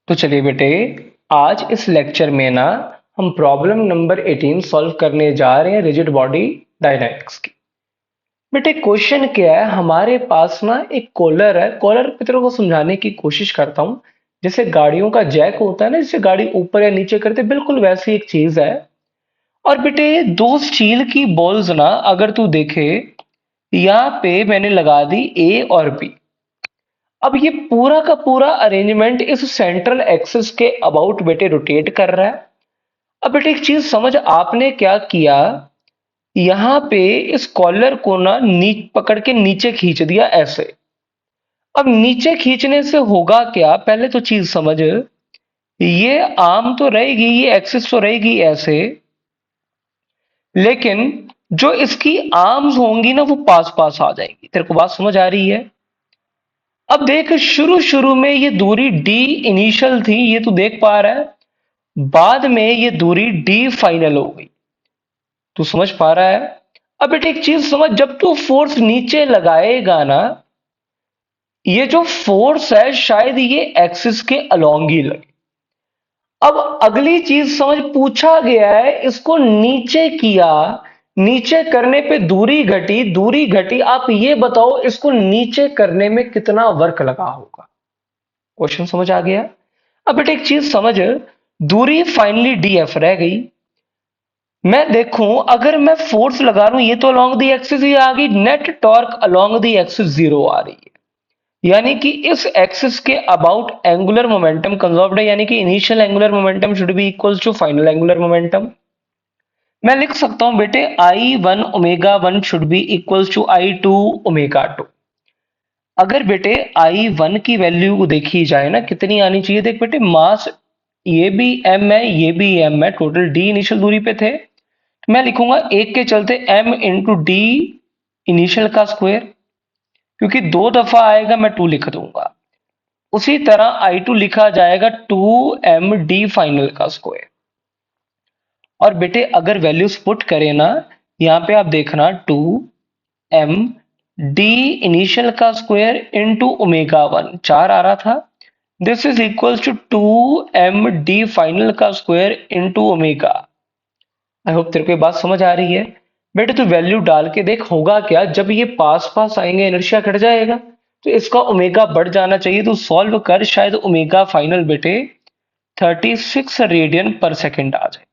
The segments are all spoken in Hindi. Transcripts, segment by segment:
तो चलिए बेटे, आज इस लेक्चर में ना हम प्रॉब्लम नंबर 18 सॉल्व करने जा रहे हैं रिजिड बॉडी डायनामिक्स की। बेटे क्वेश्चन क्या है, हमारे पास ना एक कॉलर है। कॉलर की तरह को समझाने की कोशिश करता हूं। जैसे गाड़ियों का जैक होता है ना, जिससे गाड़ी ऊपर या नीचे करते, बिल्कुल वैसी एक चीज है। और बेटे दो स्टील की बॉल्स ना, अगर तू देखे, यहाँ पे मैंने लगा दी ए और बी। अब ये पूरा का पूरा अरेंजमेंट इस सेंट्रल एक्सिस के अबाउट बेटे रोटेट कर रहा है। अब बेटे एक चीज समझ, आपने क्या किया, यहां पे इस कॉलर को ना पकड़ के नीचे खींच दिया ऐसे। अब नीचे खींचने से होगा क्या, पहले तो चीज समझ, ये आर्म तो रहेगी, ये एक्सिस तो रहेगी ऐसे, लेकिन जो इसकी आर्म्स होंगी ना वो पास पास आ जाएंगी। तेरे को बात समझ आ रही है? अब देख, शुरू शुरू में ये दूरी डी इनिशियल थी, ये तू देख पा रहा है। बाद में ये दूरी डी फाइनल हो गई। तू समझ पा रहा है? अब बेटे एक चीज समझ, जब तू फोर्स नीचे लगाएगा ना, ये जो फोर्स है शायद ये एक्सिस के अलोंग ही लगे। अब अगली चीज समझ, पूछा गया है इसको नीचे किया, नीचे करने पे दूरी घटी, दूरी घटी। आप ये बताओ इसको नीचे करने में कितना वर्क लगा होगा? क्वेश्चन समझ आ गया? अब बेटे एक चीज समझ, दूरी फाइनली डीएफ रह गई। मैं देखूं, अगर मैं फोर्स लगा रहा हूं, ये तो अलोंग दी एक्सिस ही आ गई, net torque along the axis 0 आ रही है। यानी कि इस एक्सिस के अबाउट एंगुलर मोमेंटम कंजर्व्ड है, यानी कि initial angular momentum should be equal to final angular momentum. मैं लिख सकता हूं बेटे I1 omega 1 should be equal to I2 omega 2। अगर बेटे I1 की वैल्यू देखी जाए ना, कितनी आनी चाहिए, देख बेटे, मास ये भी m है, ये भी m है, टोटल d इनिशियल दूरी पे थे। मैं लिखूंगा एक के चलते m इंटू डी इनिशियल का स्क्वायर, क्योंकि दो दफा आएगा मैं 2 लिख दूंगा। उसी तरह I2 लिखा जाएगा 2m डी फाइनल का स्क्वायर। और बेटे अगर वैल्यूज पुट करें ना, यहां पे आप देखना 2m डी इनिशियल का स्क्वायर इंटू ओमेगा 1, 4 आ रहा था। This is equal to 2m d final का square into omega. I hope तेरे को ये बात समझ आ रही है। बेटे तू वैल्यू डाल के देख, होगा क्या, जब ये पास पास आएंगे इनर्शिया घट जाएगा, तो इसका ओमेगा बढ़ जाना चाहिए। तो सॉल्व कर, शायद ओमेगा फाइनल बेटे 36 रेडियन पर सेकेंड आ जाए।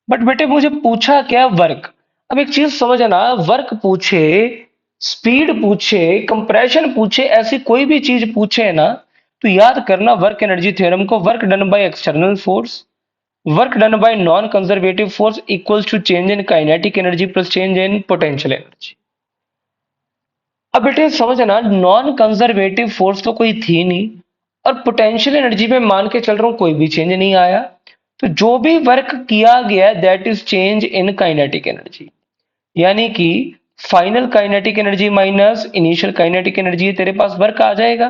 बट बेटे मुझे पूछा क्या, वर्क। अब एक चीज समझना, वर्क पूछे, स्पीड पूछे, कंप्रेशन पूछे, ऐसी कोई भी चीज पूछे ना, तो याद करना वर्क एनर्जी थ्योरम को। Work done by external force, work done by non-conservative force equals to change in kinetic energy plus change in potential energy। अब बेटे समझना, नॉन कंजर्वेटिव फोर्स तो कोई थी नहीं, और पोटेंशियल एनर्जी में मान के चल रहा हूं कोई भी चेंज नहीं आया। तो जो भी वर्क किया गया that is change in kinetic energy, यानी कि final kinetic energy minus initial kinetic energy, तेरे पास वर्क आ जाएगा।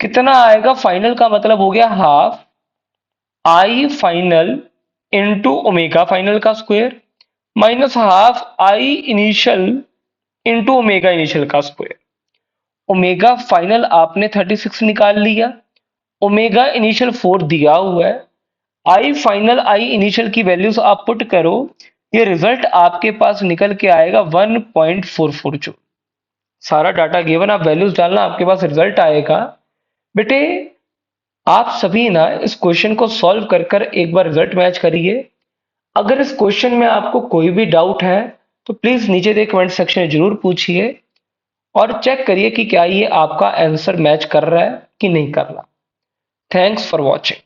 कितना आएगा? फाइनल का मतलब हो गया half I final into omega final का square minus half I initial into omega initial का स्क्वायर। ओमेगा फाइनल आपने 36 निकाल लिया, ओमेगा इनिशियल 4 दिया हुआ है, आई फाइनल आई इनिशियल की वैल्यूज आप पुट करो, ये रिजल्ट आपके पास निकल के आएगा 1.44 जूल। सारा डाटा गिवन, आप वैल्यूज डालना, आपके पास रिजल्ट आएगा। बेटे आप सभी ना इस क्वेश्चन को सॉल्व कर कर एक बार रिजल्ट मैच करिए। अगर इस क्वेश्चन में आपको कोई भी डाउट है तो प्लीज नीचे दे कमेंट सेक्शन में जरूर पूछिए, और चेक करिए कि क्या ये आपका आंसर मैच कर रहा है कि नहीं कर रहा। Thanks for watching.